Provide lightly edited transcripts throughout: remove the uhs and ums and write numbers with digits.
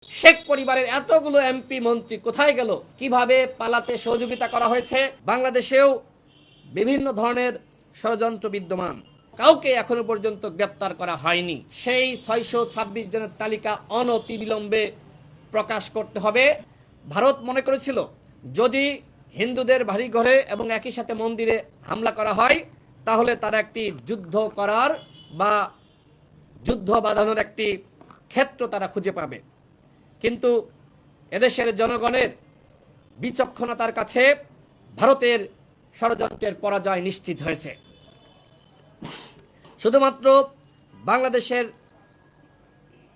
শেখ পরিবারের এতগুলো এমপি মন্ত্রী কোথায় গেল? কিভাবে পালাতে সহযোগিতা করা হয়েছে? বাংলাদেশেও বিভিন্ন ধরনের ষড়যন্ত্র বিদ্যমান, কাউকে এখনো পর্যন্ত গ্রেপ্তার করা হয়নি। সেই 626 জনের তালিকা অনতিবিলম্বে প্রকাশ করতে হবে। ভারত মনে করেছিল যদি হিন্দুদের বাড়ি ঘরে এবং একই সাথে মন্দিরে হামলা করা হয় তাহলে তারা একটি যুদ্ধ করার বা যুদ্ধ বাঁধানোর একটি ক্ষেত্র তারা খুঁজে পাবে। কিন্তু এদেশের জনগণের বিচক্ষণতার কাছে ভারতের ষড়যন্ত্রের পরাজয় নিশ্চিত হয়েছে। শুধুমাত্র বাংলাদেশের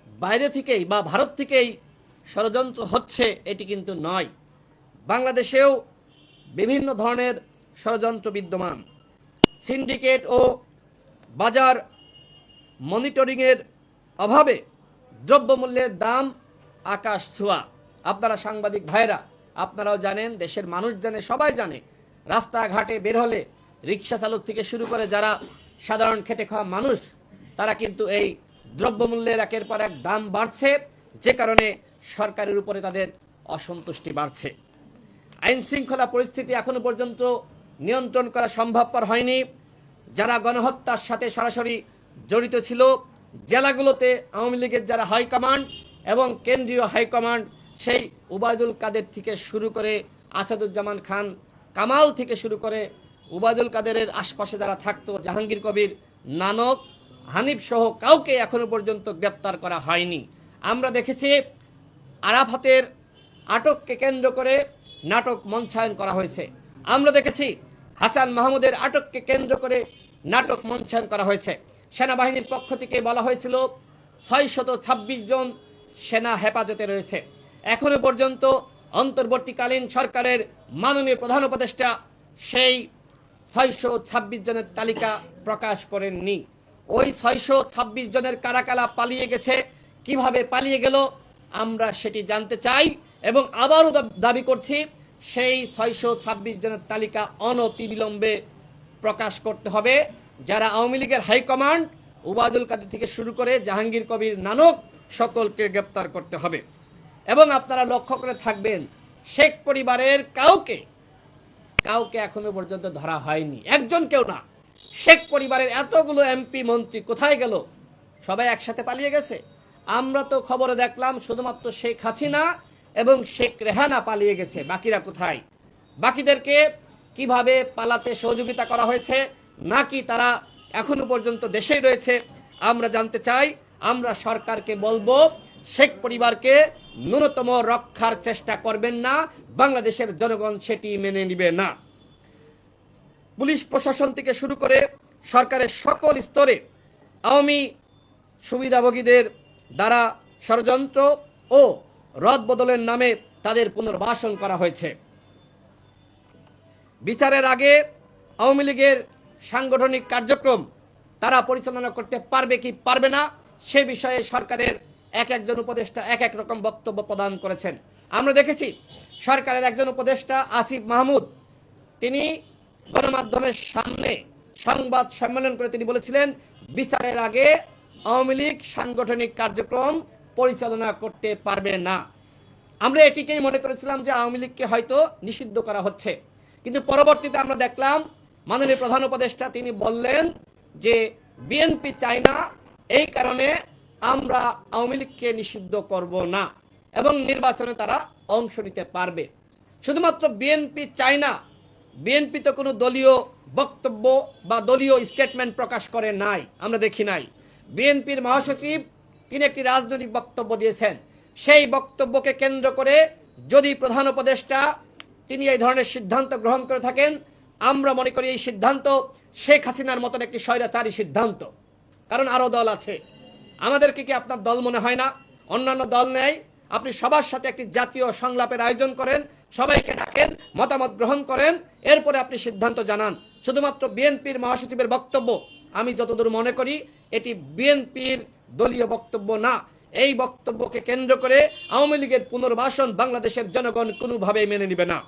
বাইরে থেকেই বা ভারত থেকেই ষড়যন্ত্র হচ্ছে এটি কিন্তু নয়, বাংলাদেশেও বিভিন্ন ধরনের ষড়যন্ত্র বিদ্যমান। সিন্ডিকেট ও বাজার মনিটরিংয়ের অভাবে দ্রব্যমূল্যের দাম আকাশ ছোঁয়া। আপনারা সাংবাদিক ভাইরা আপনারাও জানেন, দেশের মানুষ জানে, সবাই জানে, রাস্তাঘাটে বের হলে রিক্সা চালক থেকে শুরু করে যারা সাধারণ খেটে খাওয়া মানুষ তারা কিন্তু এই দ্রব্যমূল্যের একের পর এক দাম বাড়ছে, যে কারণে সরকারের উপরে তাদের অসন্তুষ্টি বাড়ছে। আইন শৃঙ্খলা পরিস্থিতি এখনো পর্যন্ত নিয়ন্ত্রণ করা সম্ভবপর হয়নি। যারা গণহত্যার সাথে সরাসরি জড়িত ছিল, জেলাগুলোতে আওয়ামী লীগের যারা হাইকমান্ড এবং কেন্দ্রীয় হাইকমান্ড, সেই উবায়দুল কাদের থেকে শুরু করে আসাদুজ্জামান খান কামাল থেকে শুরু করে উবায়দুল কাদেরের আশপাশে যারা থাকতো, জাহাঙ্গীর কবির, নানক, হানিফ সহ কাউকে এখনো পর্যন্ত গ্রেপ্তার করা হয়নি। আমরা দেখেছি আরাফাতের আটককে কেন্দ্র করে নাটক মঞ্চায়ন করা হয়েছে। আমরা দেখেছি হাসান মাহমুদের আটককে কেন্দ্র করে নাটক মঞ্চায়ন করা হয়েছে। সেনাবাহিনীর পক্ষ থেকে বলা হয়েছিল 626 জন সেনা হেফাজতে রয়েছে। এখনো পর্যন্ত অন্তর্বর্তীকালীন সরকারের মাননীয় প্রধান উপদেষ্টা সেই 626 জনের তালিকা প্রকাশ করেননি। ওই 626 জনের কারা কারা পালিয়ে গেছে, কিভাবে পালিয়ে গেল আমরা সেটি জানতে চাই এবং আবারও দাবি করছি সেই 626 জনের তালিকা অনতিবিলম্বে প্রকাশ করতে হবে। যারা আওয়ামী লীগের হাইকমান্ড উবায়দুল কাদের থেকে শুরু করে জাহাঙ্গীর কবির, নানক সকলকে গ্রেপ্তার করতে হবে। এবং আপনারা লক্ষ্য করে থাকবেন শেখ পরিবারের কাউকে এখনো পর্যন্ত ধরা হয়নি, একজন কেউ না। শেখ পরিবারের এতগুলো এমপি মন্ত্রী কোথায় গেল? সবাই একসাথে পালিয়ে গেছে। আমরা তো খবরে দেখলাম শুধুমাত্র শেখ হাসিনা এবং শেখ রেহানা পালিয়ে গেছে, বাকিরা কোথায়? বাকিদেরকে কিভাবে পালাতে সহযোগিতা করা হয়েছে, নাকি তারা এখনো পর্যন্ত দেশেই রয়েছে আমরা জানতে চাই। আমরা সরকারকে বলবো শেখ পরিবারকে ন্যূনতম রক্ষার চেষ্টা করবেন না, বাংলাদেশের জনগণ সেটি মেনে নিবে না। পুলিশ প্রশাসন থেকে শুরু করে সরকারের সকল স্তরে আওয়ামী সুবিধাভোগীদের দ্বারা ষড়যন্ত্র ও রদবদলের নামে তাদের পুনর্বাসন করা হয়েছে। বিচারের আগে আওয়ামী লীগের সাংগঠনিক কার্যক্রম তারা পরিচালনা করতে পারবে কি পারবে না সে বিষয়ে সরকারের একজন উপদেষ্টা এক এক রকম বক্তব্য প্রদান করেছেন। আমরা দেখেছি সরকারের একজন উপদেষ্টা আসিফ মাহমুদ, তিনি গণমাধ্যমের সামনে সংবাদ সম্মেলন করে তিনি বলেছিলেন বিচারের আগে আওয়ামী লীগ সাংগঠনিক কার্যক্রম পরিচালনা করতে পারবে না। আমরা এটিকেই মনে করেছিলাম যে আওয়ামী লীগকে হয়তো নিষিদ্ধ করা হচ্ছে, কিন্তু পরবর্তীতে আমরা দেখলাম মাননীয় প্রধান উপদেষ্টা তিনি বললেন যে বিএনপি চায় না, এই কারণে আমরা আওয়ামী লীগকে নিষিদ্ধ করব না এবং নির্বাচনে তারা অংশ নিতে পারবে। শুধুমাত্র বিএনপি চায় না, বিএনপি তো কোনো দলীয় বক্তব্য বা দলীয় স্টেটমেন্ট প্রকাশ করে নাই, আমরা দেখি নাই। বিএনপির মহাসচিব তিনি একটি রাজনৈতিক বক্তব্য দিয়েছেন, সেই বক্তব্যকে কেন্দ্র করে যদি প্রধান উপদেষ্টা তিনি এই ধরনের সিদ্ধান্ত গ্রহণ করে থাকেন, আমরা মনে করি এই সিদ্ধান্ত শেখ হাসিনার মতন একটি স্বৈরাচারী সিদ্ধান্ত। কারণ আরো দল আছে, আমাদেরকে কি আপনার দল মনে হয় না? অন্যান্য দল নেই, আপনি সবার সাথে একটি জাতীয় সংলাপের আয়োজন করেন, সবাইকে ডাকেন, মতামত গ্রহণ করেন, এরপরে আপনি সিদ্ধান্ত জানান। শুধুমাত্র বিএনপির মহাসচিবের বক্তব্য আমি যতদূর মনে করি এটি বিএনপির দলীয় বক্তব্য না। এই বক্তব্যকে কেন্দ্র করে আওয়ামী লীগের পুনর্বাসন বাংলাদেশের জনগণ কোনোভাবেই মেনে নেবে না।